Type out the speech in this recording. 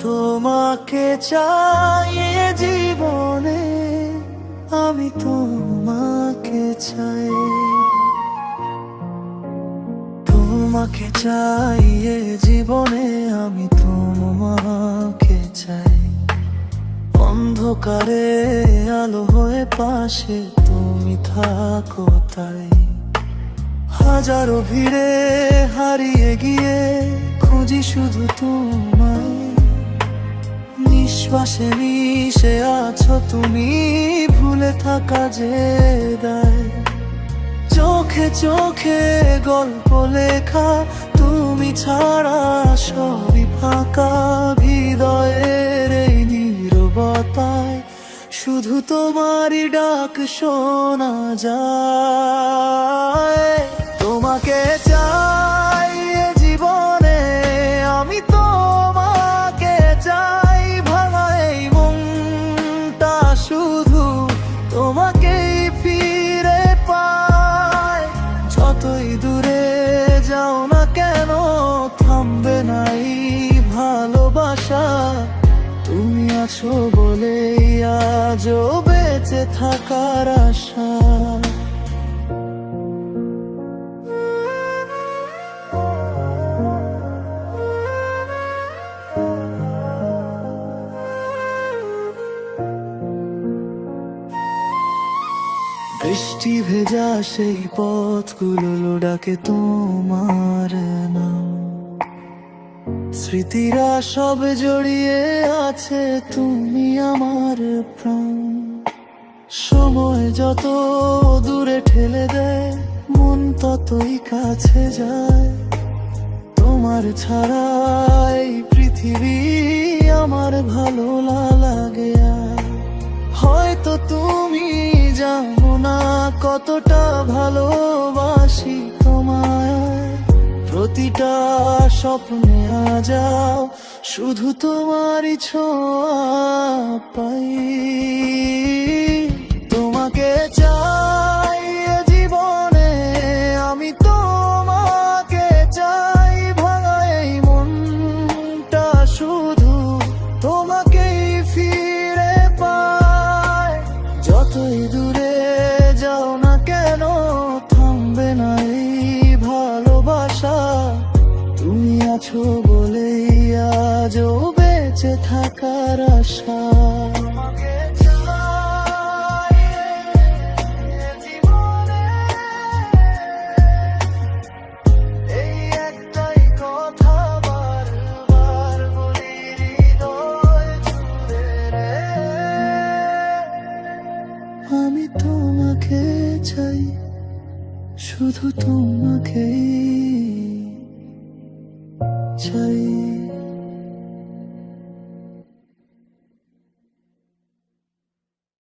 তোমাকে চাই এ জীবনে, আমি তোমাকে চাই। তোমাকে চাই এ জীবনে, আমি তোমাকে চাই। অন্ধকারে আলো হয়ে পাশে তুমি থাকো তাই। হাজারো ভিড়ে হারিয়ে গিয়ে খুঁজি শুধু তোমায়। নিঃশ্বাসে মিশে আছো তুমি, ভুলে থাকা যে দায়। চোখে চোখে গল্প লেখা, তুমি ছাড়া সবই ফাঁকা। হৃদয়ের এই নীরবতায় শুধু তোমারই ডাক শোনা যায়। তোমাকে চাই এ জীবনে, আমি তোমাকে চাই। ভাঙা এই মনটা শুধু তোমাকেই ফিরে পায়। যতই দূরে যাও না কেন, থামবে না এই ভালোবাসা। তুমি আছো বলেই আজও বেঁচে থাকার আশা। বৃষ্টি ভেজা সেই পথগুলো ডাকে তোমার নাম। স্মৃতিরা সব জড়িয়ে আছে তুমি আমার প্রাণ। সময় যত দূরে ঠেলে দেয়, মন ততই কাছে যায়। তোমার ছাড়া এই পৃথিবী আমার ভালো লাগে। হয়তো তুমি জানো না কতটা ভালোবাসি তোমায়। প্রতিটা স্বপ্নে যাও শুধু তোমারই ছোঁয়া পাই। তোমাকে চাই এ জীবনে, আমি তোমাকে চাই। ভাঙা এই মনটা শুধু তোমাকেই ফিরে পায়। যতই দূরে যাও না কেন, থামবে না এই ভালোবাসা। তুমি আছো বলেই আজও বেঁচে থাকার আশা। তোমাকে চাই এ জীবনে, এই একটাই কথা বারবার বলি হৃদয় জুড়ে রে। আমি তোমাকে চাই, শুধু তোমাকেই চাই।